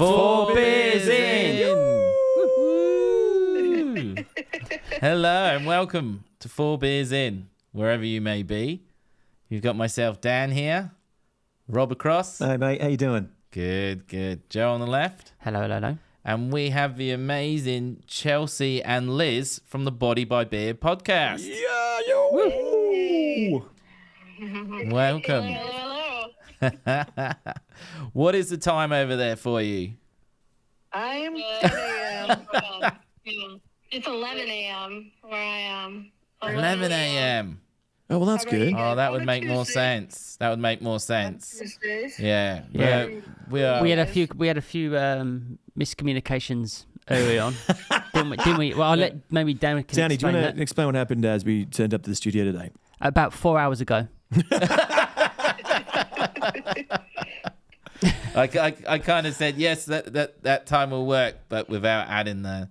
Four beers in. Woo-hoo. Hello and welcome to Four Beers In, wherever you may be. You've got myself, Dan, here. Rob across. Hey, mate. How you doing? Good, good. Joe on the left. Hello, hello, hello. And we have the amazing Chelsea and Liz from the Body by Beer podcast. Yeah, yo. Welcome. Hello. What is the time over there for you? I'm 10 a.m. It's 11 a.m. where I am. 11 a.m. Oh, well, that's How about good. you? Oh, that would On a make more Tuesday. sense. That would make more sense. Tuesdays. Yeah. Yeah. We are. We had a few miscommunications early on, didn't we? Well, I'll let maybe Dan can Danny, do you explain want that. to explain what happened as we turned up to the studio today? About 4 hours ago. I kind of said yes, that time will work, but without adding the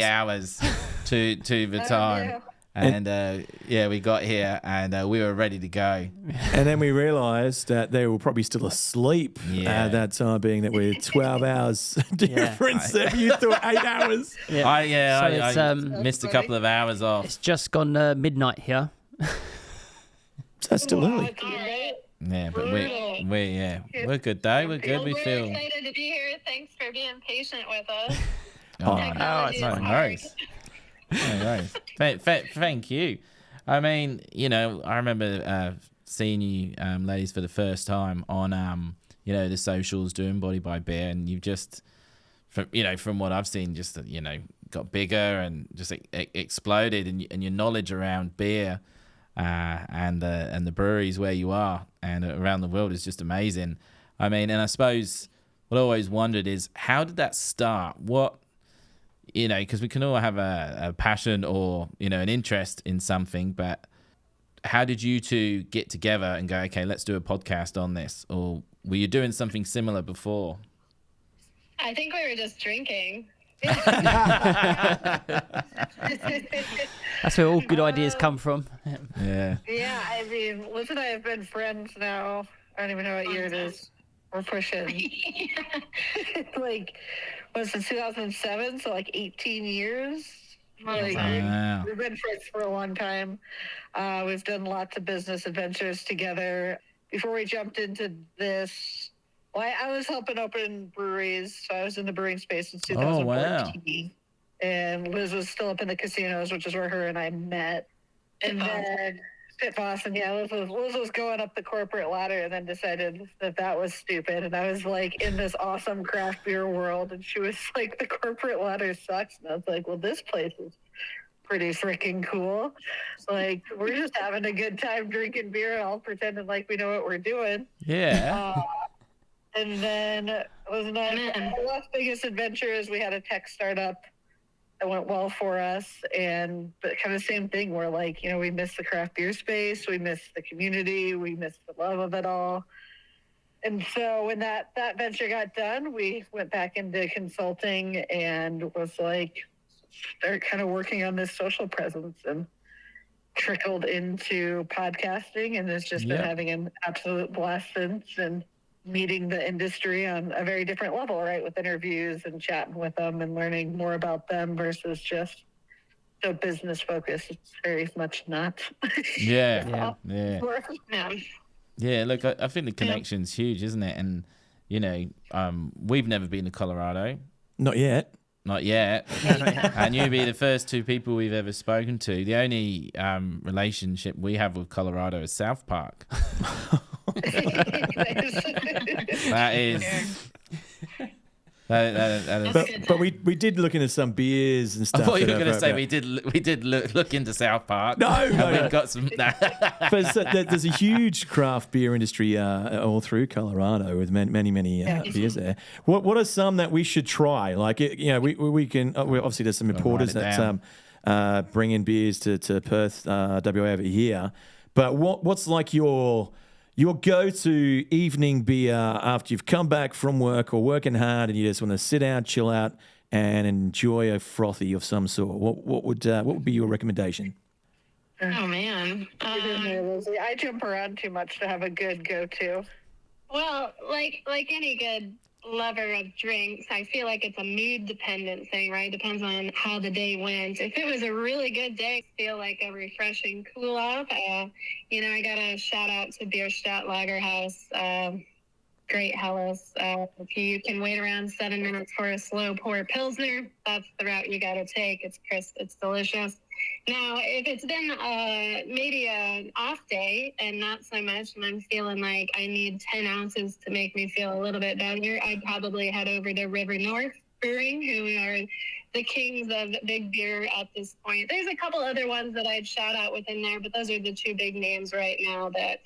hours to the time. yeah. And we got here and we were ready to go. And then we realised that they were probably still asleep Yeah. at that time, being that we're 12 hours difference. You thought 8 hours. Yeah. I it's missed a couple of hours off. it's just gone midnight here. So that's still early. It's all right. Yeah, but Brutal. we're good though. We're good. We We're feel. excited to be here. Thanks for being patient with us. Oh, Technology no is hard. worries. No worries. Thank you. I mean, I remember seeing you ladies for the first time on the socials doing Body by Beer, and you've just from what I've seen, just got bigger and just exploded, and your knowledge around beer and the breweries where you are and around the world is just amazing. I mean, and I suppose what I always wondered is, how did that start? What, because we can all have a passion or, an interest in something, but how did you two get together and go, okay, let's do a podcast on this? Or were you doing something similar before? I think we were just drinking. That's where all good ideas come from. Yeah. Yeah, I mean, Liz and I have been friends now. I don't even know what year it is. We're pushing. Was it 2007? So 18 years. Wow. We've been friends for a long time. We've done lots of business adventures together. Before we jumped into this, I was helping open breweries. So I was in the brewing space since 2014. And Liz was still up in the casinos, which is where her and I met. And then Pit Boston, Liz was going up the corporate ladder and then decided that was stupid. And I was in this awesome craft beer world. And she was like, the corporate ladder sucks. And I was like, well, this place is pretty freaking cool. We're just having a good time drinking beer, all pretending like we know what we're doing. Yeah. And then our last biggest adventure is we had a tech startup that went well for us, but kind of same thing where we miss the craft beer space, we miss the community, we miss the love of it all. And so when that venture got done, we went back into consulting and was start kind of working on this social presence, and trickled into podcasting, and has just been having an absolute blast since, and meeting the industry on a very different level, right? With interviews and chatting with them and learning more about them versus just so business focused. It's very much not. Yeah. Yeah. Look, I think the connection's huge, isn't it? And, we've never been to Colorado. Not yet. Not yet. And you'd be the first two people we've ever spoken to. The only relationship we have with Colorado is South Park. That is. That is. But we did look into some beers and stuff. I thought you were that going to are- say we did look into South Park. No, and no, we've no. got some. But there's a huge craft beer industry all through Colorado with many beers there. What are some that we should try? We can. Obviously, there's some importers write it that bring in beers to Perth, WA over here. But what's your go-to evening beer after you've come back from work or working hard and you just want to sit down, chill out, and enjoy a frothy of some sort? What would be your recommendation? Oh man, I jump around too much to have a good go-to. Well, like any good lover of drinks. I feel like it's a mood dependent thing, right? Depends on how the day went. If it was a really good day, I feel like a refreshing cool off. I got to shout out to Bierstadt Lagerhaus. Great Helles. If you can wait around 7 minutes for a slow pour Pilsner, that's the route you got to take. It's crisp. It's delicious. Now, if it's been maybe an off day and not so much, and I'm feeling like I need 10 ounces to make me feel a little bit better, I'd probably head over to River North Brewing, who are the kings of big beer at this point. There's a couple other ones that I'd shout out within there, but those are the two big names right now that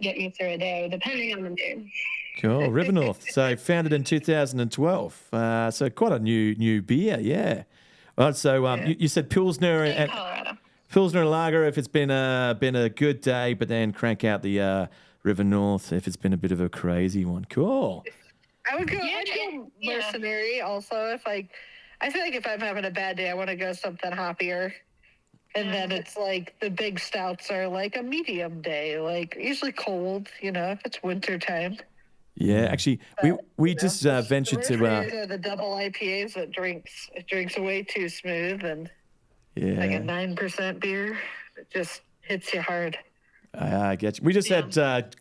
get me through a day, depending on the mood. Cool. River North. So founded in 2012. So quite a new beer, yeah. All right, so you said Pilsner and Colorado. Pilsner and lager if it's been a good day, but then crank out the River North if it's been a bit of a crazy one. Cool. I'd go mercenary also if I feel like if I'm having a bad day, I want to go something hoppier. And then it's like the big stouts are like a medium day, like usually cold, if it's winter time. Yeah, actually, we just ventured to the double IPAs that drinks way too smooth and yeah, like a 9% beer. It just hits you hard. I get you. We just had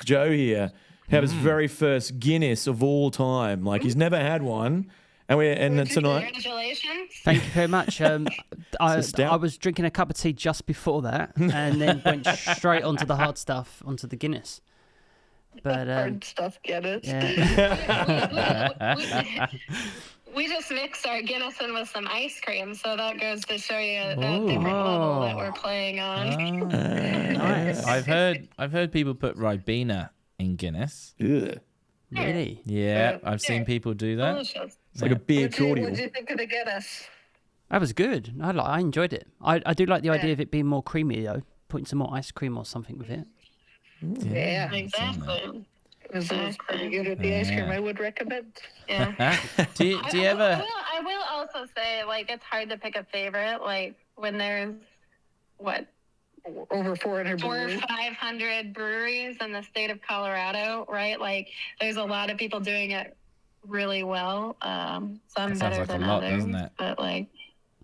Joe here have his very first Guinness of all time. Like he's never had one, and then tonight. Congratulations. Thank you very much. I was drinking a cup of tea just before that, and then went straight onto the hard stuff, onto the Guinness. But hard stuff, Guinness. Yeah. We just mixed our Guinness in with some ice cream, so that goes to show you that different level that we're playing on. Nice. I've heard people put Ribena in Guinness. Ugh. Really? Yeah, I've seen people do that. Delicious. It's like a beer What cordial. did you think of the Guinness? That was good. I enjoyed it. I do like the idea of it being more creamy though. Putting some more ice cream or something with it. Yeah. Exactly. It was pretty good with the ice cream. I would recommend. Yeah. Do you ever? I will also say, like, it's hard to pick a favorite. Like, when there's, Over 400 400 or breweries. 500 breweries in the state of Colorado, right? Like, there's a lot of people doing it really well. Some That sounds better like a than lot, others. doesn't it? But, like,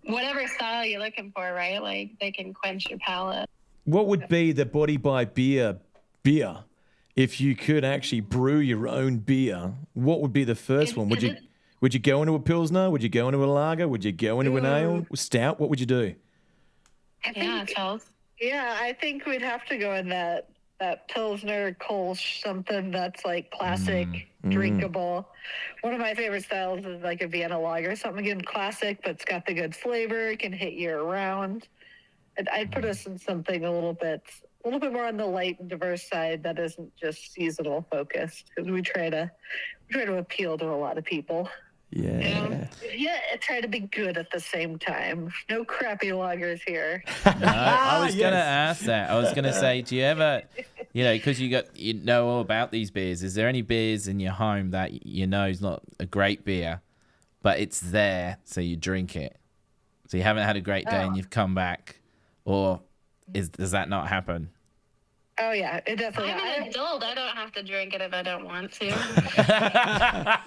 whatever style you're looking for, right? Like, they can quench your palate. What would be the Body by beer if you could actually brew your own beer? What would be the first one? Would you go into a Pilsner? Would you go into a lager? Would you go into an ale? Stout? What would you do? Yeah, Charles. Yeah, I think we'd have to go in that Pilsner, Kolsch, something that's like classic, drinkable. One of my favorite styles is like a Vienna lager, something again classic, but it's got the good flavor. It can hit year round. I'd put us in something a little bit more on the light and diverse side that isn't just seasonal focused, because we try to appeal to a lot of people. Yeah. Yeah, try to be good at the same time. No crappy lagers here. No, I was gonna ask that. I was gonna say, do you ever, because you know all about these beers? Is there any beers in your home that you know is not a great beer, but it's there, so you drink it? So you haven't had a great day and you've come back, or does that not happen? Oh yeah, it definitely. I'm an adult. I don't have to drink it if I don't want to. To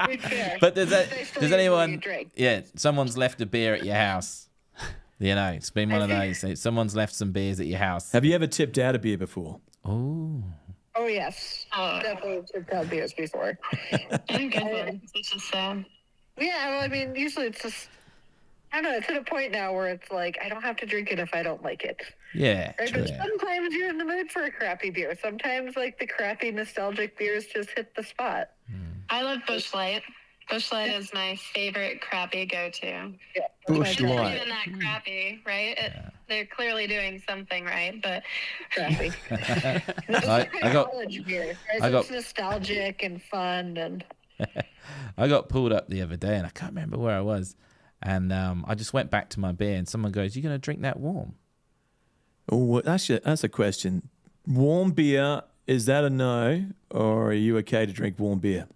be fair. But does They still does usually anyone? drink. Yeah, someone's left a beer at your house. It's been one of those. Someone's left some beers at your house. Have you ever tipped out a beer before? Oh. Oh yes, definitely took out beers before. I'm good ones. It's just sad. Yeah, well, I mean, usually it's just. I don't know. It's at a point now where it's like I don't have to drink it if I don't like it. Yeah. Right? True. But sometimes you're in the mood for a crappy beer. Sometimes like the crappy nostalgic beers just hit the spot. I love Busch Light. Busch Light is my favorite crappy go-to. Yeah, Busch It's not Light. even that crappy, right? They're clearly doing something right, but crappy. I got college beer. Right? I So got- it's nostalgic and fun and. I got pulled up the other day, and I can't remember where I was. And I just went back to my beer, and someone goes, "You gonna drink that warm?" Oh, that's a question. Warm beer, is that a no, or are you okay to drink warm beer?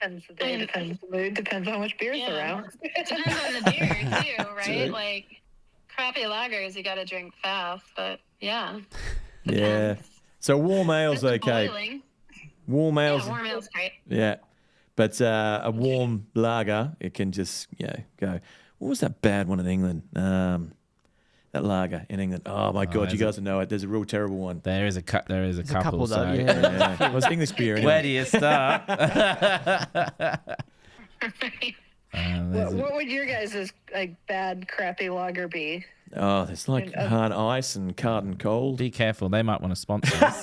Depends the day, depends the mood, depends how much beer's Yeah. around. it depends on the beer too, right? Like crappy lagers, you got to drink fast, but yeah. Yeah. So warm ale's okay. Boiling. Warm ale's, Yeah, warm ale's great. yeah. But a warm lager, it can just go. What was that bad one in England? That lager in England. Oh my God, you guys know it. There's a real terrible one. There is a couple. though, So. yeah. It was English beer. Anyway. Where do you start? What would your guys' like bad, crappy lager be? Oh, there's like hard ice and carton cold. Be careful, they might want to sponsor us.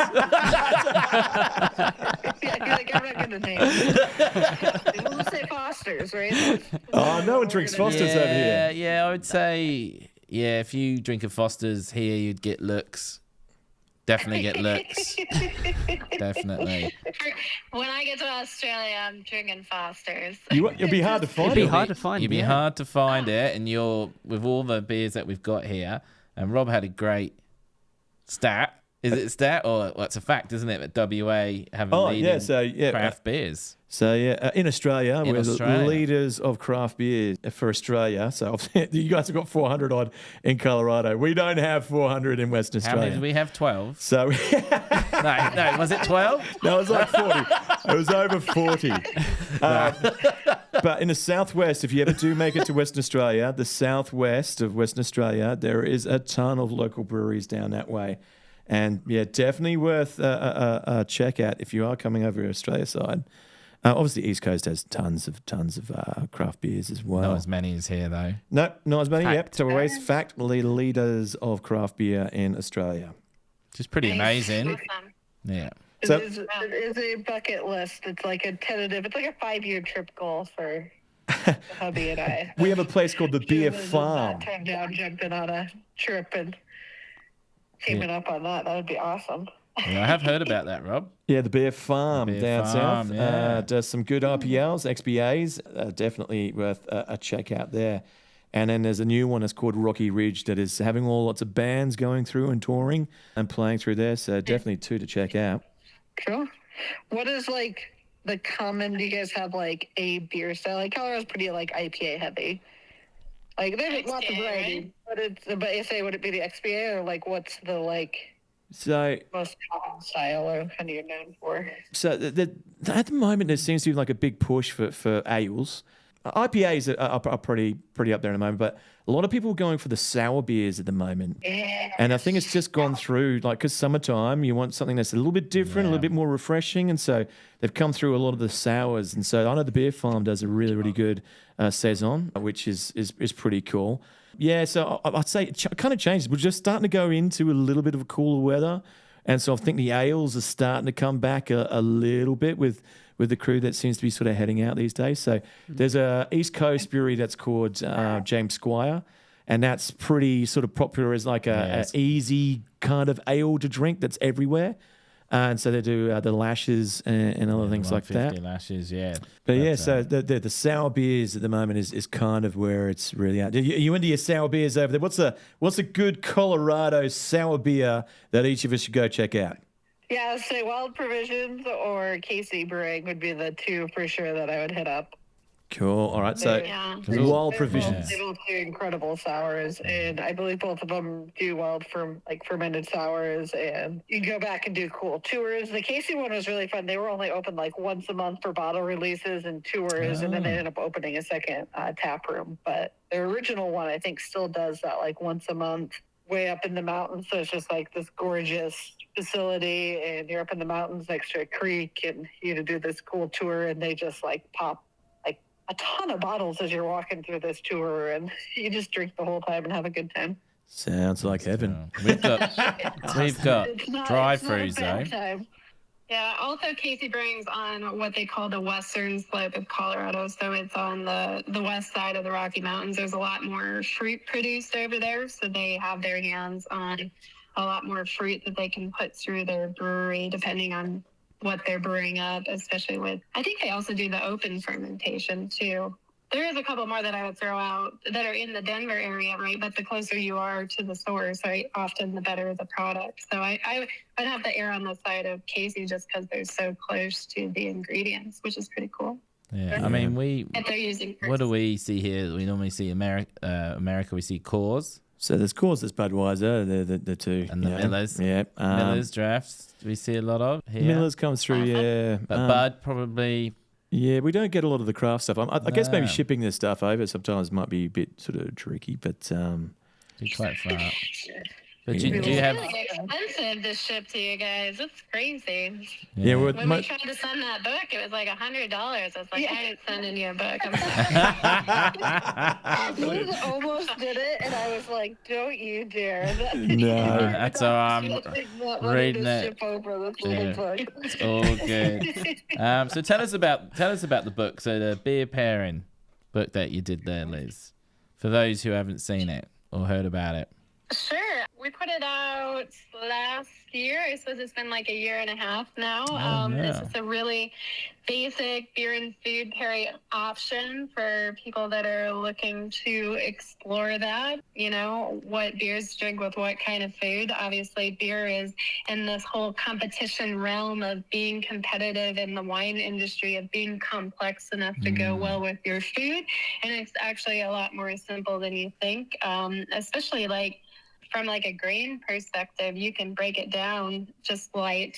Yeah, you're like, I'm not going to name it. We'll say Foster's, right? Oh, no one drinks Foster's over here. Yeah, I would say, if you drink a Foster's here, you'd get looks. Definitely get looks. Definitely. When I get to Australia, I'm drinking Foster's. You'll be hard to find. It'd be hard to find. You'd be hard to find it, and you're with all the beers that we've got here. And Rob had a great stat. Is it a stat or it's a fact, isn't it? That WA have leading craft beers. So in Australia, we're the leaders of craft beer for Australia. So you guys have got 400 odd in Colorado. We don't have 400 in Western Australia. How many do we have? 12. So no, was it 12? No, it was like 40. It was over 40. But in the southwest, if you ever do make it to Western Australia, the southwest of Western Australia, there is a ton of local breweries down that way. And definitely worth a check out if you are coming over to Australia side. Obviously, East Coast has tons of craft beers as well. Not as many as here, though. No, not as many. Fact. Yep. So we're always leaders of craft beer in Australia. Which is pretty amazing. Awesome. Yeah. So- It is a bucket list. It's like a tentative. It's like a 5-year trip goal for hubby and I. We have a place called the Beer She was Farm. not turned down jumping on a trip and teaming up on that. That would be awesome. Yeah, I have heard about that, Rob. Yeah, the Beer Farm Beer down Farm, south yeah. does some good IPLs, XBAs. Definitely worth a check out there. And then there's a new one that's called Rocky Ridge that is having lots of bands going through and touring and playing through there. So definitely two to check out. Cool. What is like the common? Do you guys have like a beer style? Like Colorado's pretty like IPA heavy. Like there's lots of XPA, variety, but you say would it be the XPA or like what's the like So most common style or kind of you're known for? So at the moment, there seems to be like a big push for ales. IPAs are pretty up there at the moment, but a lot of people are going for the sour beers at the moment. Yeah. And I think it's just gone through, like, because summertime, you want something that's a little bit different, a little bit more refreshing. And so they've come through a lot of the sours. And so I know the Beer Farm does a really, really good Saison, which is pretty cool. Yeah, so I'd say it kind of changes. We're just starting to go into a little bit of a cooler weather. And so I think the ales are starting to come back a little bit with the crew that seems to be sort of heading out these days. So there's a East Coast brewery that's called James Squire, and that's pretty sort of popular as like a easy kind of ale to drink that's everywhere. And so they do the lashes and other things like that. Lashes, yeah. But so the sour beers at the moment is kind of where it's really at. You into your sour beers over there? What's a good Colorado sour beer that each of us should go check out? Yeah, I'd say Wild Provisions or Casey Brewing would be the two for sure that I would hit up. Cool. All right. So Wild Provisions. They both do incredible sours, and I believe both of them do fermented sours, and you can go back and do cool tours. The Casey one was really fun. They were only open like once a month for bottle releases and tours, and then they ended up opening a second tap room. But their original one, I think, still does that like once a month, way up in the mountains. So it's just like this gorgeous facility, and you're up in the mountains next to a creek, and you do this cool tour, and they just like pop like a ton of bottles as you're walking through this tour, and you just drink the whole time and have a good time. Sounds like heaven. We've got drive-throughs though. Yeah, also Casey Brewing's on what they call the western slope of Colorado. So it's on the west side of the Rocky Mountains. There's a lot more fruit produced over there. So they have their hands on a lot more fruit that they can put through their brewery, depending on what they're brewing up, especially with, I think they also do the open fermentation too. There is a couple more that I would throw out that are in the Denver area, right? But the closer you are to the source, right, often the better the product. So I'd have to err on the side of Casey just because they're so close to the ingredients, which is pretty cool. Yeah, I mean, If they're using what do we see here? We normally see America, we see Coors. So there's Coors, there's Budweiser, they're the two. And the Millers. Yeah. Miller's drafts we see a lot of here. Miller's comes through, yeah. But Bud probably... Yeah, we don't get a lot of the craft stuff. I guess maybe No. shipping this stuff over sometimes might be a bit sort of tricky, but You're quite far up. But Yeah. do you have? It's really expensive to ship to you guys. It's crazy. yeah, we're, When we tried to send that book, it was like $100. I was like, I ain't sending you a book. I'm sorry. We almost did it, and I was like, "Don't you dare!" No. That's all right. I'm reading it. Ship over this Yeah. little book. It's all good. So tell us about the book. So the beer pairing book that you did there, Liz. For those who haven't seen it or heard about it. Sure. We put it out last year. I suppose it's been like a year and a half now. It's just a really basic beer and food pairing option for people that are looking to explore that. You know, what beers drink with what kind of food. Obviously, beer is in this whole competition realm of being competitive in the wine industry, of being complex enough to go well with your food. And it's actually a lot more simple than you think, especially like from like a grain perspective. You can break it down just light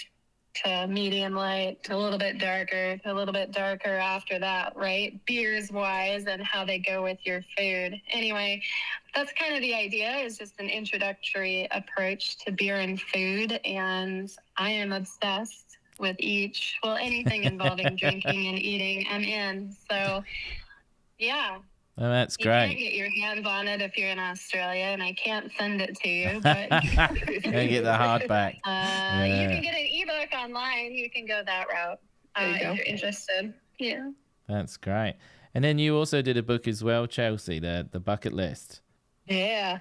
to medium light to a little bit darker to a little bit darker after that, right? Beers wise and how they go with your food. Anyway, that's kind of the idea, is just an introductory approach to beer and food. And I am obsessed with each. Well, anything involving drinking and eating, I'm in. So, yeah. Oh, that's You can't great. get your hands on it if you're in Australia, and I can't send it to you, but Gotta get the hardback. you can get an ebook online. You can go that route There you if go. you're interested. Yeah. That's great. And then you also did a book as well, Chelsea, the bucket list. Yeah.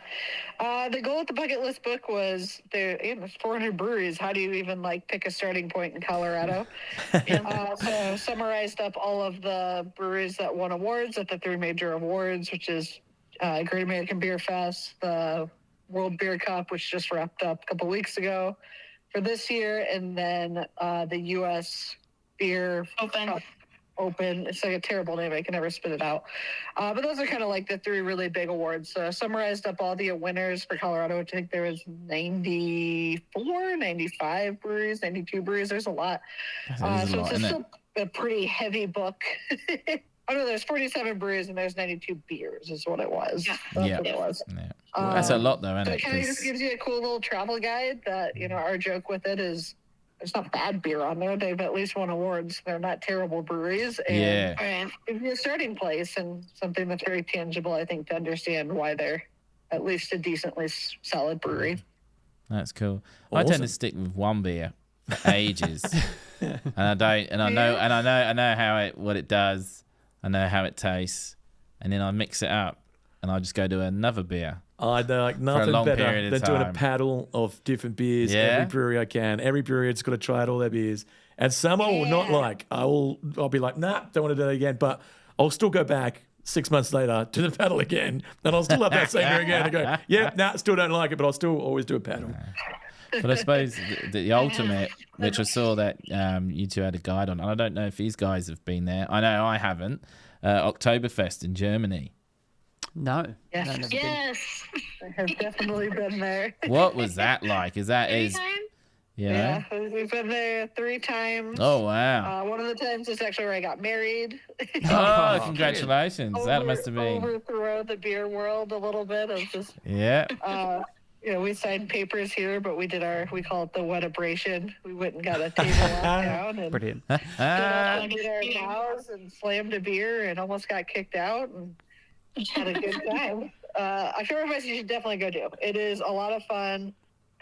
The goal with the bucket list book was there's 400 breweries. How do you even like pick a starting point in Colorado? So summarized up all of the breweries that won awards at the 3 major awards, which is Great American Beer Fest, the World Beer Cup, which just wrapped up a couple weeks ago for this year, and then the U.S. Beer Open. Open. It's like a terrible name. I can never spit it out. But those are kind of like the 3 really big awards. So I summarized up all the winners for Colorado. I think there was 94, 95 breweries, 92 breweries. There's a lot. There's So a it's lot, isn't just it? a pretty heavy book. Oh no, there's 47 breweries and there's 92 beers is what it was. Yeah. That's Yeah. what it was. Yeah. That's a lot, though, isn't So it? it kind of 'Cause- just gives you a cool little travel guide that, our joke with it is there's not bad beer on there. They've at least won awards. They're not terrible breweries. And yeah. Right. gives you a starting place and something that's very tangible, I think, to understand why they're at least a decently solid brewery. That's cool. I tend Awesome. to stick with one beer for ages, and I know how what it does. I know how it tastes, and then I mix it up, and I just go to another beer. I like nothing long better period than of doing a time. paddle of different beers. Yeah? Every brewery I can. Every brewery has got to try out all their beers. And some I will not like. I'll be like, nah, don't want to do that again. But I'll still go back 6 months later to the paddle again, and I'll still have that same beer again and go, yeah, nah, still don't like it, but I'll still always do a paddle. But I suppose the ultimate, which I saw that you two had a guide on, and I don't know if these guys have been there. I know I haven't. Oktoberfest in Germany. No. Yes. No, never been. Yes. I have definitely been there. What was that like? Is that Anytime? you know? Yeah, we've been there 3 times. Oh wow! One of the times is actually where I got married. Oh, congratulations! That must have been. Overthrow the beer world a little bit of just Yeah. we signed papers here, but we call it the weddabration. We went and got a table down and Brilliant. stood up and did our vows and slammed a beer and almost got kicked out and had a good time. Oktoberfest you should definitely go do. It is a lot of fun.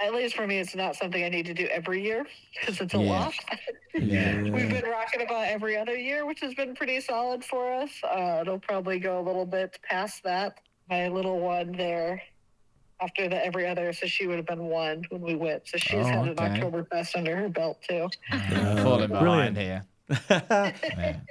At least for me, it's not something I need to do every year because it's a Yeah. lot. Yeah. We've been rocking about every other year, which has been pretty solid for us. It'll probably go a little bit past that. My little one there, after the every other, so she would have been 1 when we went. So she's had an okay. Oktoberfest under her belt too. Falling behind brilliant. here. Yeah.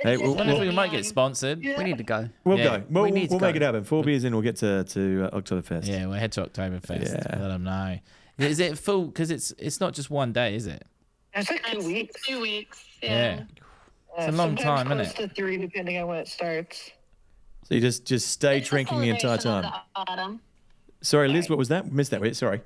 Hey, I wonder if we might get sponsored. Yeah. We need to go. we'll Yeah. go. We'll need to make go. it happen. 4 beers in, we'll get to Oktoberfest. Yeah, we'll head to Oktoberfest. Yeah. Let them know. Is it full? Because it's not just one day, is it? It's like 2 That's weeks. 2 weeks. Yeah. Yeah. It's a long sometimes time, close isn't to 3, depending on when it starts. So you just stay It's a drinking the entire celebration of time. the autumn. Sorry, Liz, what was that? Missed that. Wait, sorry.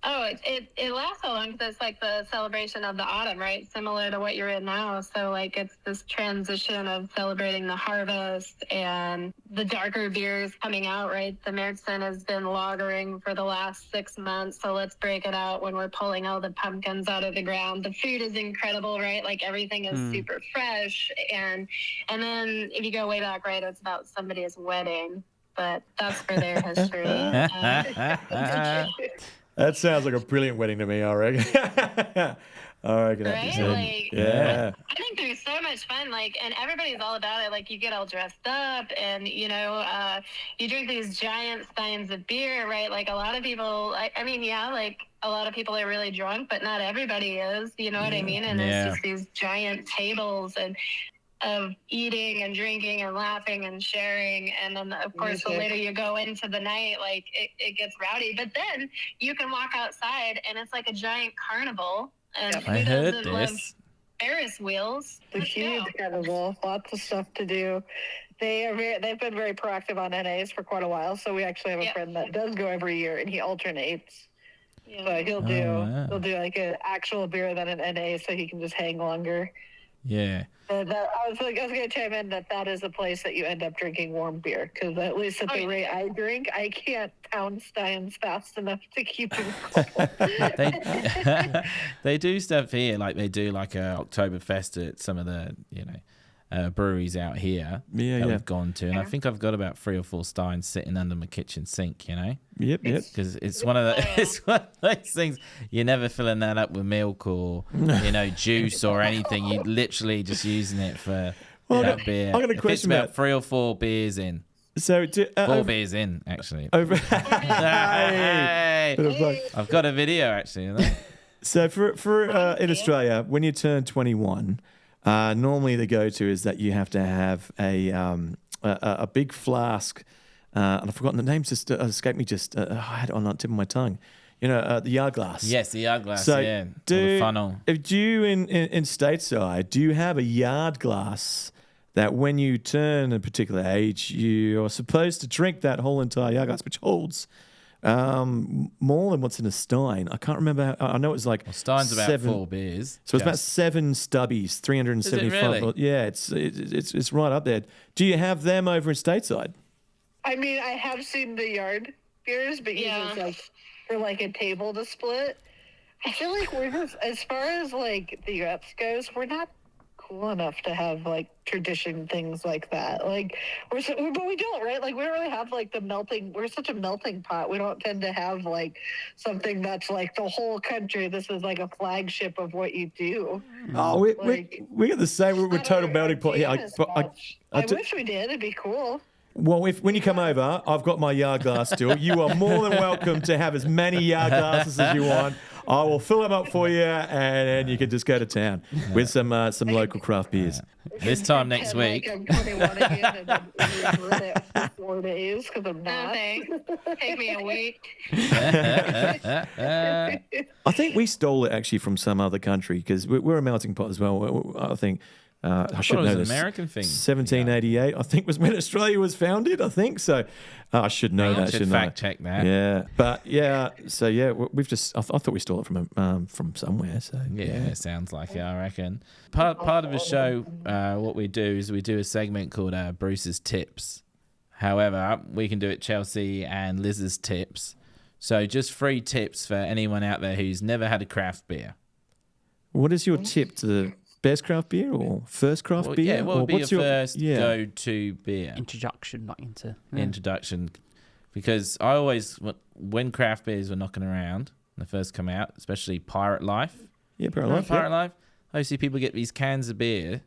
Oh, it lasts so long because it's like the celebration of the autumn, right? Similar to what you're in now. So like it's this transition of celebrating the harvest and the darker beers coming out, right? The Märzen has been lagering for the last 6 months, so let's break it out when we're pulling all the pumpkins out of the ground. The food is incredible, right? Like everything is super fresh, and then if you go way back, right, it's about somebody's wedding. But that's for their history. That sounds like a brilliant wedding to me, I reckon. I reckon. Right? Like, yeah. I think there's so much fun, like, and everybody's all about it. Like, you get all dressed up, and you drink these giant steins of beer, right? Like, a lot of people, I mean, yeah, like a lot of people are really drunk, but not everybody is. You know what I mean? And it's just these giant tables of eating and drinking and laughing and sharing, and then of course the later you go into the night, like it gets rowdy, but then you can walk outside and it's like a giant carnival. And I heard this. Ferris wheels. The huge carnival, lots of stuff to do. They've been very proactive on NAs for quite a while, so we actually have a friend that does go every year, and he alternates. So he'll do like an actual beer than an NA, so he can just hang longer. Yeah. I was going to chime in that is a place that you end up drinking warm beer, because at least at the rate I drink, I can't pound steins fast enough to keep them cold. They do stuff here, like they do like a Oktoberfest at some of the breweries out here that we've gone to, and I think I've got about 3 or 4 steins sitting under my kitchen sink. Yep. Because it's one of those things you're never filling that up with milk or juice or anything. You're literally just using it for that beer. I got a question about 3 or 4 beers in. So 4 beers in, actually. Hey. I've got a video actually of that. So for in Australia, when you turn 21. Normally the go-to is that you have to have a big flask, and I've forgotten the name, just escaped me. I had it on the tip of my tongue. The yard glass. Yes, the yard glass. So or the funnel. Do you in stateside, do you have a yard glass that when you turn a particular age, you are supposed to drink that whole entire yard glass, which holds more than what's in a stein? I can't remember. I know it was like stein's about 4 beers. So it's about 7 stubbies, 375. Is it really? Yeah, it's right up there. Do you have them over in stateside? I mean, I have seen the yard beers, but usually it's for like a table to split. I feel like we're just, as far as like the US goes, we're not cool enough to have like tradition things like that. Like but we don't, right? Like we don't really have like we're such a melting pot. We don't tend to have like something that's like the whole country. This is like a flagship of what you do. Oh, we got the same. We're total melting pot. Yeah, I wish we did. It'd be cool. Well, when you come over, I've got my yard glass still. You are more than welcome to have as many yard glasses as you want. I will fill them up for you, and you can just go to town with some local craft beers. This time next week. I'm 21 again, and I'm doing it for 4 days because I'm not. Take me a week. I think we stole it actually from some other country because we're a melting pot as well. I think. I should know this. American thing. 1788, I think, was when Australia was founded. I think so. I should know that. Should fact check that. Yeah, but yeah. So yeah, we've just. I thought we stole it from somewhere. So yeah, sounds like it. I reckon. Part of the show, what we do is we do a segment called Bruce's Tips. However, we can do it Chelsea and Liz's Tips. So just 3 tips for anyone out there who's never had a craft beer. What is your tip to the best craft beer or first craft beer? Yeah, what would be your first go-to beer? Introduction, not into... Introduction. Because I always, when craft beers were knocking around, when they first come out, especially Pirate Life. Yeah, Pirate Life. Pirate Life. I see people get these cans of beer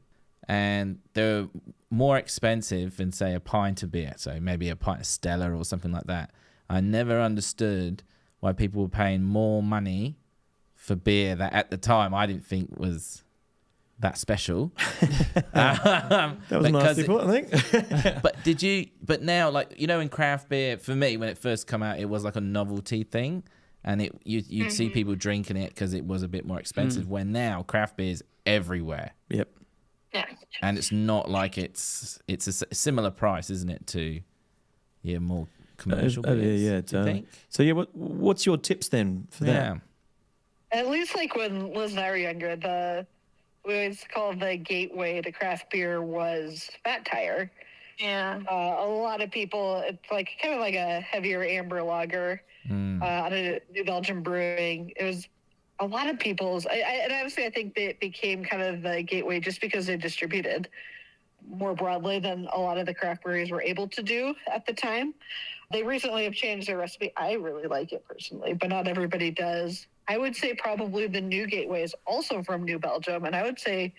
and they're more expensive than, say, a pint of beer. So maybe a pint of Stella or something like that. I never understood why people were paying more money for beer that at the time I didn't think was that special. That was a nice put, I think. But now, like, in craft beer, for me, when it first came out, it was like a novelty thing. And you'd see people drinking it because it was a bit more expensive. When now, craft beer is everywhere. Yep. Yeah. And it's not like it's a similar price, isn't it, to more commercial beers? Yeah. So yeah, what's your tips then for that? At least like when Liz and I were younger, we always called the gateway to craft beer was Fat Tire. Yeah. A lot of people, it's like kind of like a heavier amber lager out of New Belgium Brewing. It was a lot of people's, and obviously I think it became kind of the gateway just because they distributed more broadly than a lot of the craft breweries were able to do at the time. They recently have changed their recipe. I really like it personally, but not everybody does. I would say probably the new gateway is also from New Belgium, and I would say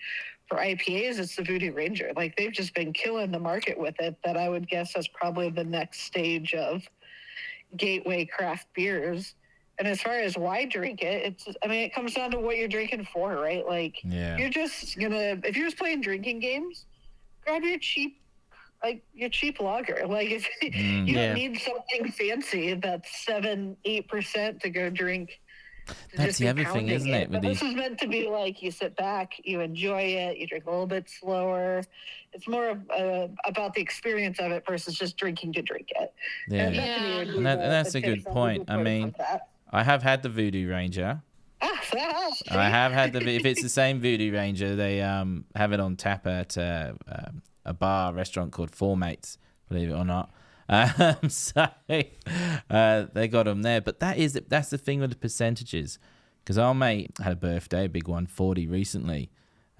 for IPAs, it's the Voodoo Ranger. Like, they've just been killing the market with it. That I would guess is probably the next stage of gateway craft beers. And as far as why drink it, it comes down to what you're drinking for, right? Like, if you're just playing drinking games, grab your cheap lager. Like, if you don't need something fancy that's 7-8% to go drink. That's the other thing, isn't it? This is meant to be like, you sit back, you enjoy it, you drink a little bit slower. It's more about the experience of it versus just drinking to drink it. Yeah, and that's a good point. I mean, I have had the Voodoo Ranger. I have had if it's the same Voodoo Ranger, they have it on tap at a restaurant called Four Mates, believe it or not. So they got them there, but that's the thing with the percentages, because our mate had a birthday, a big one, 40 recently,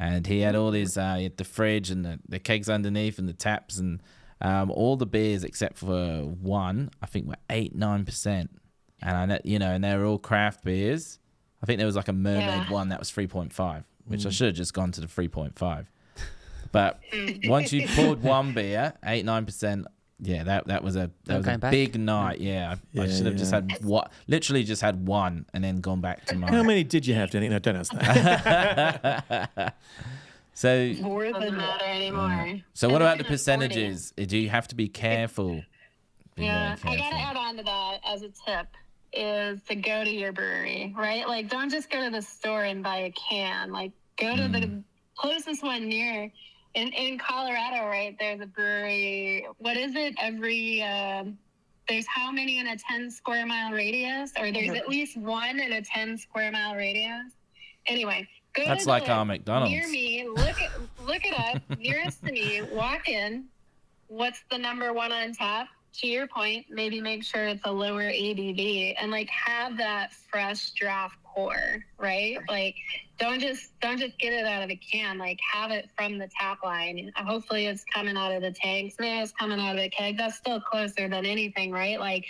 and he had all his he had the fridge and the kegs underneath and the taps, and all the beers except for one, I think, were 8-9%, and and they were all craft beers. I think there was like a Mermaid one that was 3.5, which I should have just gone to the 3.5. But once you poured one beer, 8-9%. Yeah, that was a big night. Yeah, I should have just had literally just had one and then gone back to mine. How many did you have, Danny? No, don't ask that. So more than matter anymore. So what about the percentages? Do you have to be careful? I gotta add on to that as a tip is to go to your brewery, right? Like, don't just go to the store and buy a can. Like, go to the closest one near. In Colorado, right, there's a brewery. What is it? There's how many in a 10 square mile radius? Or there's at least one in a 10 square mile radius. Anyway, go That's to like our McDonald's. near me. Look it up. Nearest to me. Walk in. What's the number one on tap? To your point, maybe make sure it's a lower ABV and like have that fresh draft pour, right? Like, don't just get it out of the can. Like, have it from the tap line. Hopefully it's coming out of the tanks. Maybe it's coming out of the keg. That's still closer than anything, right? Like,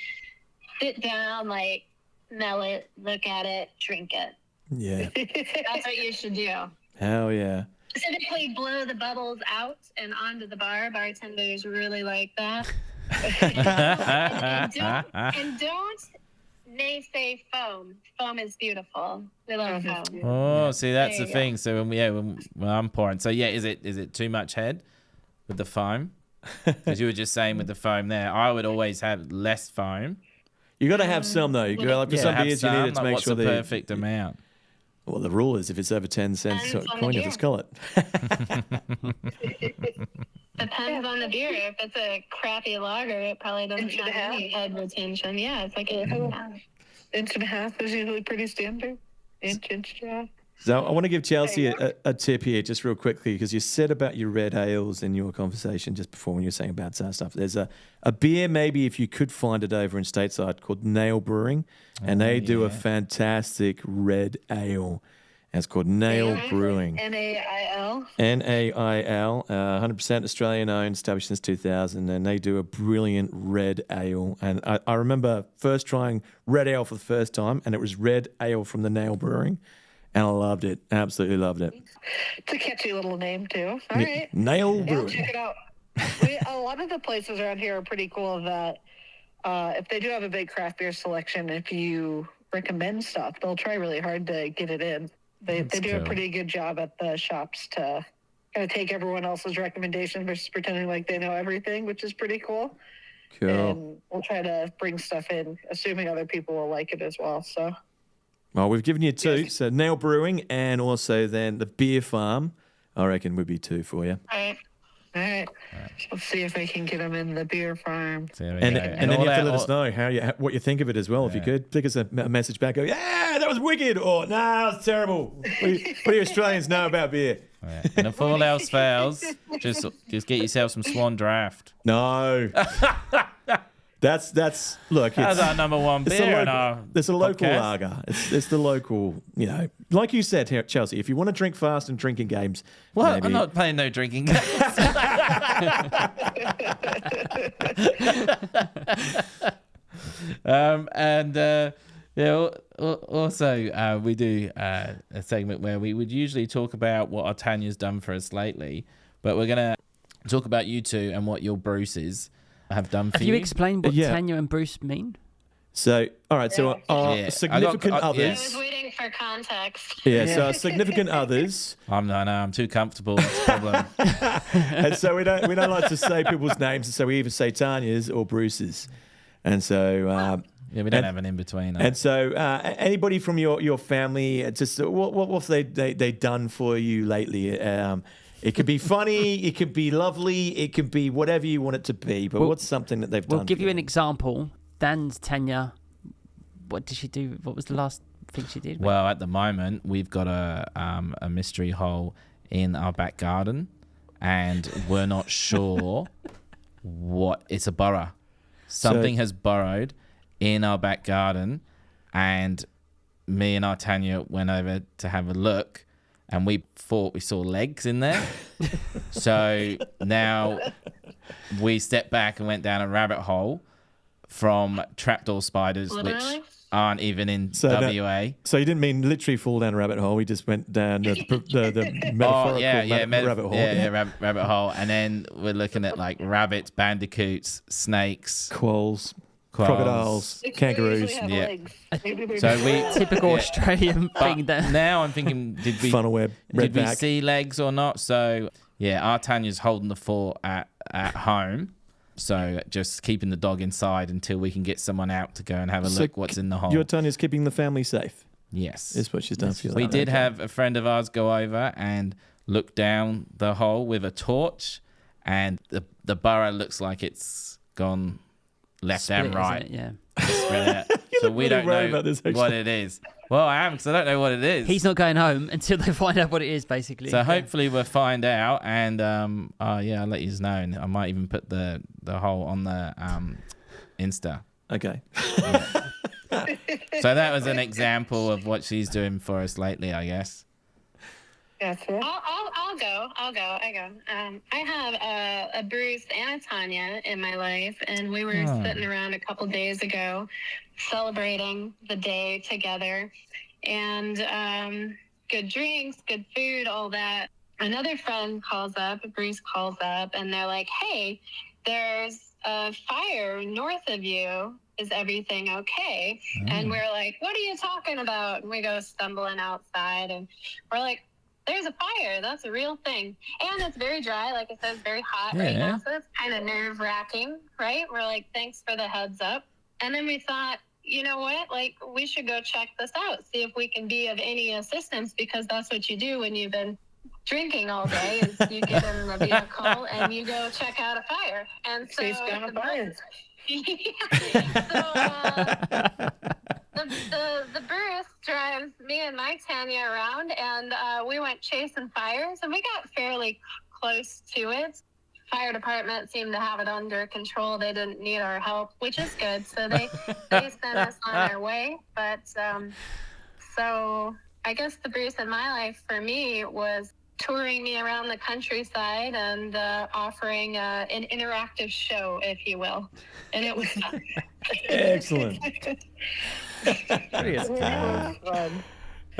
sit down, like, smell it, look at it, drink it. Yeah. That's what you should do. Hell yeah. Specifically, blow the bubbles out and onto the bar. Bartenders really like that. and don't naysay foam. Foam is beautiful. We love foam. Oh, see, that's the thing. So when I'm pouring. So yeah, is it too much head with the foam? Because you were just saying with the foam there, I would always have less foam. You got to have some though. You got like for some beers, you need it to make sure the perfect amount. Well, the rule is if it's over 10 cents a coin, you have to skull it. Depends on the beer. If it's a crappy lager, it probably doesn't have any head retention. Yeah, it's like inch and a half is usually pretty standard. Inch and a half. So I want to give Chelsea a tip here just real quickly, because you said about your red ales in your conversation just before when you were saying about stuff. There's a beer, maybe if you could find it over in Stateside, called Nail Brewing, and they do a fantastic red ale. And it's called Nail Brewing. NAIL. NAIL, 100% Australian owned, established since 2000, and they do a brilliant red ale. And I remember first trying red ale for the first time, and it was red ale from the Nail Brewing. And I loved it. Absolutely loved it. It's a catchy little name, too. All right. Nail Brewing. Check it out. A lot of the places around here are pretty cool that if they do have a big craft beer selection, if you recommend stuff, they'll try really hard to get it in. They do a pretty good job at the shops to kind of take everyone else's recommendation versus pretending like they know everything, which is pretty cool. Cool. And we'll try to bring stuff in, assuming other people will like it as well. So. Well, we've given you two. So Nail Brewing and also then the Beer Farm, I reckon would be two for you. Right. All right. Let's see if we can get them in the beer farm. So there we And go. then you all have to that- let us know what you think of it as well. If you could, pick us a message back. Go, yeah, that was wicked. Or, nah, that was terrible. What do you Australians know about beer? Yeah. And if all else fails, just get yourself some Swan Draft. No. That's look. That's It's, our number one it's beer a in local, our it's a local podcast. lager. It's the local, like you said here, Chelsea. If you want to drink fast and drinking games, What? maybe- I'm not playing no drinking games. Also, we do a segment where we would usually talk about what our Tanya's done for us lately, but we're gonna talk about you two and what your Bruces have done for Have you explained what Yeah. Tanya and Bruce mean? So, all right. So, our Yeah. significant I got- I others. was waiting for context. Yeah. So, our significant others. I'm too comfortable. It's a problem. And so we don't like to say people's names, and so we either say Tanya's or Bruce's. And so, Yeah, we don't have an in between. and so, anybody from your family, just what have they done for you lately? It could be funny, it could be lovely, it could be whatever you want it to be. But what's something that they've done? We'll give for you an example. Dan's Tanya. What did she do? What was the last thing she did? Well, at the moment, we've got a mystery hole in our back garden, and we're not sure what it's a burrow. Something has burrowed in our back garden, and me and our Tanya went over to have a look, and we thought we saw legs in there. So now we stepped back and went down a rabbit hole from trapdoor spiders, which Literally? aren't even in So that- WA. So you didn't mean literally fall down a rabbit hole. We just went down the metaphorical rabbit hole. Rabbit hole. And then we're looking at like rabbits, bandicoots, snakes, Quolls, quolls. crocodiles, kangaroos. Have Yeah. legs. Maybe they're So we Typical yeah. Australian thing. But That now I'm thinking, did we Funnel web, did we redback. see legs or not? So yeah, our Tanya's holding the fort at home. So just keeping the dog inside until we can get someone out to go and have a So look what's in the hole. Your Tanya's keeping the family safe. Yes. Is what she's done for you. We did Okay. have a friend of ours go over and look down the hole with a torch, and the burrow looks like it's gone left split, and isn't right. it? Yeah. Spread out. So look we really don't worried know about this, what actually. it is. Well, I am because I don't know what it is. He's not going home until they find out what it is, basically. So hopefully we'll find out, and I'll let you know, and I might even put the hole on the Insta. Okay. So that was an example of what she's doing for us lately, I guess. Gotcha. I'll go. I go. I have a Bruce and a Tanya in my life, and we were sitting around a couple days ago celebrating the day together, and good drinks, good food, all that. Another friend calls up, Bruce calls up, and they're like, "Hey, there's a fire north of you. Is everything okay?" And we're like, "What are you talking about?" And we go stumbling outside, and we're like, "There's a fire. That's a real thing. And it's very dry. Like I said, it's very hot right Yeah. now. So it's kind of nerve-wracking, right?" We're like, "Thanks for the heads up." And then we thought, you know what? Like, we should go check this out, see if we can be of any assistance, because that's what you do when you've been drinking all day is you get in the vehicle and you go check out a fire. And so Face down a fire. The Bruce drives me and my Tanya around, and we went chasing fires, and we got fairly close to it. Fire department seemed to have it under control. They didn't need our help, which is good. So they sent us on our way. But so I guess the Bruce in my life for me was touring me around the countryside and offering an interactive show, if you will. And it was fun. Excellent. Fun.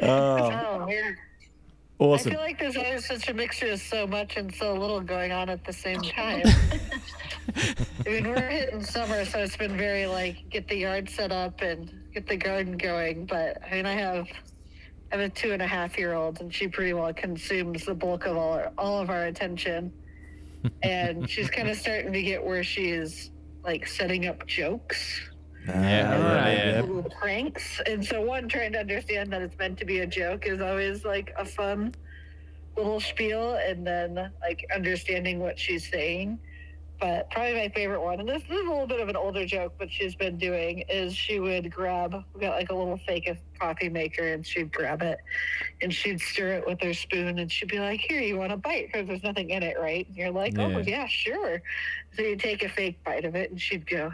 Oh, Oh, weird. I awesome. feel like there's always such a mixture of so much and so little going on at the same time. I mean, we're hitting summer, so it's been very like get the yard set up and get the garden going. But I mean, I have a 2.5-year-old, and she pretty well consumes the bulk of all of our attention. And she's kind of starting to get where she's like setting up jokes. Yeah. Little pranks. And so trying to understand that it's meant to be a joke is always like a fun little spiel and then like understanding what she's saying. But probably my favorite one, and this is a little bit of an older joke, but she's been doing, is she would we got like a little fake coffee maker, and she'd grab it and she'd stir it with her spoon, and she'd be like, here, you want a bite? Because there's nothing in it, right? And you're like, oh, yeah, sure. So you take a fake bite of it, and she'd go,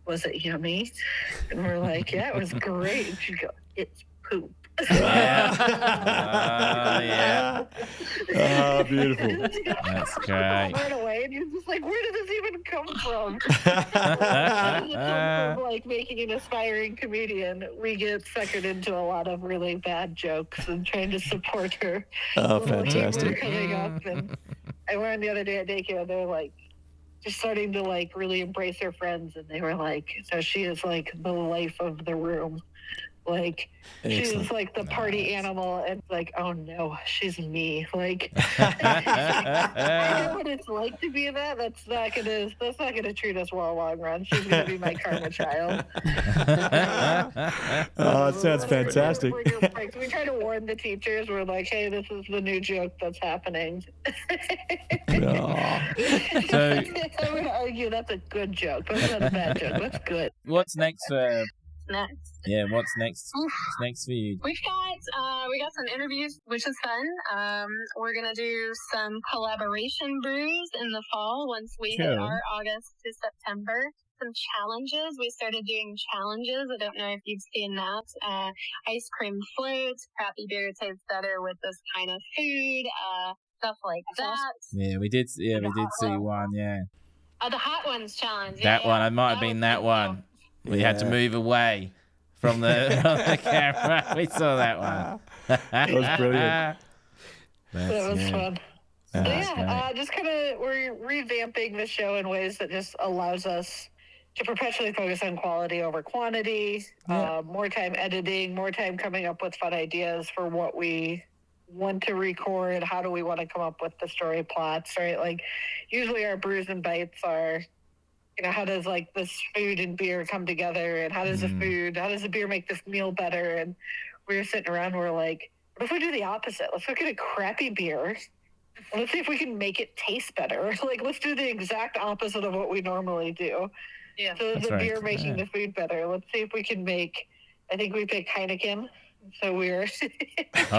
was it yummy? And we're like, yeah, it was great. And she'd go, it's poop. Yeah. Oh, beautiful. That's great. Right away, and you're just like, where did this even come from? Like making an aspiring comedian, we get suckered into a lot of really bad jokes and trying to support her. Oh, fantastic. Coming up, and I learned the other day at daycare, they're like just starting to like really embrace her friends, and they were like, so she is like the life of the room. Like, she's like the party animal, and like, oh no, she's me. Like, I know what it's like to be that. That's not gonna treat us well long run. She's gonna be my karma child. Oh, it sounds fantastic. We try to warn the teachers. We're like, hey, this is the new joke that's happening. So I'm gonna argue that's a good joke. That's not a bad joke. That's good. what's next for? Next. Yeah, what's next? What's next for you? We got some interviews, which is fun. We're gonna do some collaboration brews in the fall once we hit our August to September. Some challenges. We started doing challenges. I don't know if you've seen that. Ice cream floats, crappy beer tastes better with this kind of food, stuff like that. Yeah, we did. Yeah, we did see one. Yeah. The hot ones challenge. That one. I might have been that one. We had to move away from the camera. We saw that one. That was brilliant. That was fun. So just kind of we're revamping the show in ways that just allows us to perpetually focus on quality over quantity, more time editing, more time coming up with fun ideas for what we want to record, how do we want to come up with the story plots, right? Like, usually our brews and bites are, you know, how does like this food and beer come together, and how does the beer make this meal better? And we were sitting around, we're like, what if we do the opposite? Let's look at a crappy beer. Let's see if we can make it taste better. Like, let's do the exact opposite of what we normally do. Yeah. So the beer making the food better. Let's see if we can make, I think we picked Heineken. So we're Heineken.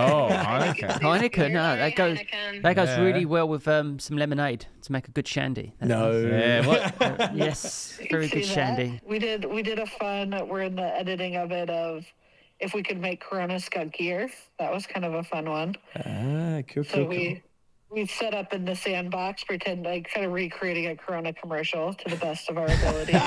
No, that goes really well with some lemonade to make a good shandy. Yes, very good shandy. We did a fun. We're in the editing of it of if we could make Corona skunkier. That was kind of a fun one. Cool. So we set up in the sandbox, pretend like kind of recreating a Corona commercial to the best of our abilities.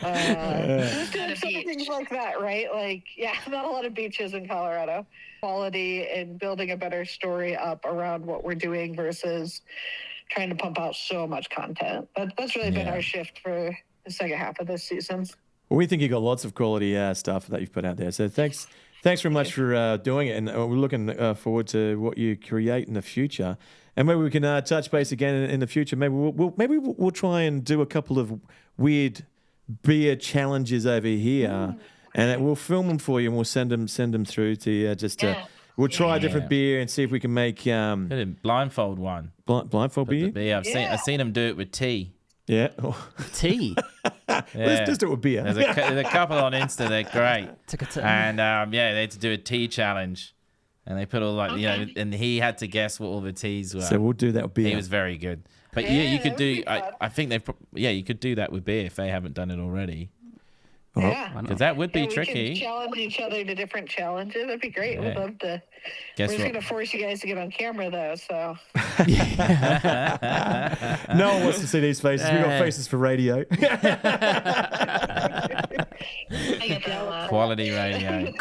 Just doing some things like that, right? Like, not a lot of beaches in Colorado. Quality and building a better story up around what we're doing versus trying to pump out so much content. That's really been our shift for the second half of this season. Well, we think you got lots of quality stuff that you've put out there. So thanks very much for doing it, and we're looking forward to what you create in the future. And maybe we can touch base again in the future. Maybe we'll try and do a couple of weird beer challenges over here, and we'll film them for you, and we'll send them through to you. We'll try a different beer and see if we can make blindfold one. Blindfold beer. I've seen them do it with tea. Yeah. Tea. Let's just do it with beer. There's a couple on Insta. They're great. And they had to do a tea challenge, and they put all and he had to guess what all the teas were. So we'll do that with beer. He was very good. But you could do. I think you could do that with beer if they haven't done it already. Because that would be tricky. We can challenge each other to different challenges. That'd be great. We'd love to. We're just going to force you guys to get on camera, though. So. No one wants to see these faces. We got faces for radio. Quality radio.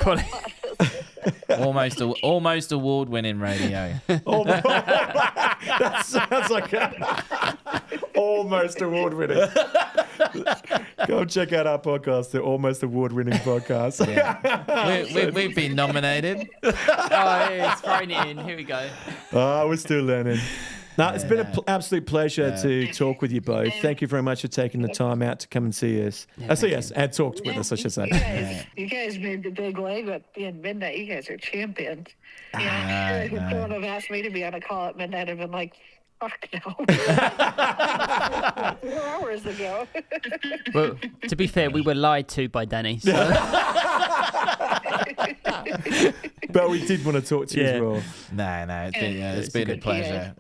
Almost award-winning radio. That sounds like almost award-winning. Go check out our podcast, the Almost Award-Winning Podcast. We've been nominated. It's thrown in. Here we go. We're still learning. No, it's been an absolute pleasure to talk with you both. Thank you very much for taking the time out to come and see us. See us and talk with us, I should say. You guys made the big leg with being midnight. You guys are champions. Yeah. If someone have asked me to be on a call at midnight, I've been like, fuck no. 4 hours ago. Well, to be fair, we were lied to by Danny. So. But we did want to talk to you as well. No, it's been a pleasure.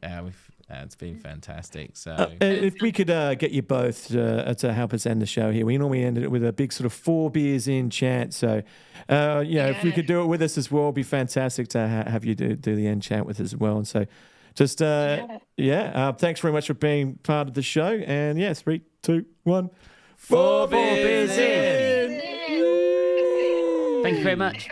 It's been fantastic. So, if we could get you both to help us end the show here, we normally end it with a big sort of 4 beers in chant. So, if we could do it with us as well, it'd be fantastic to have you do the end chant with us as well. And so, just thanks very much for being part of the show. And 3, 2, 1, 4 beers in. Thank you very much.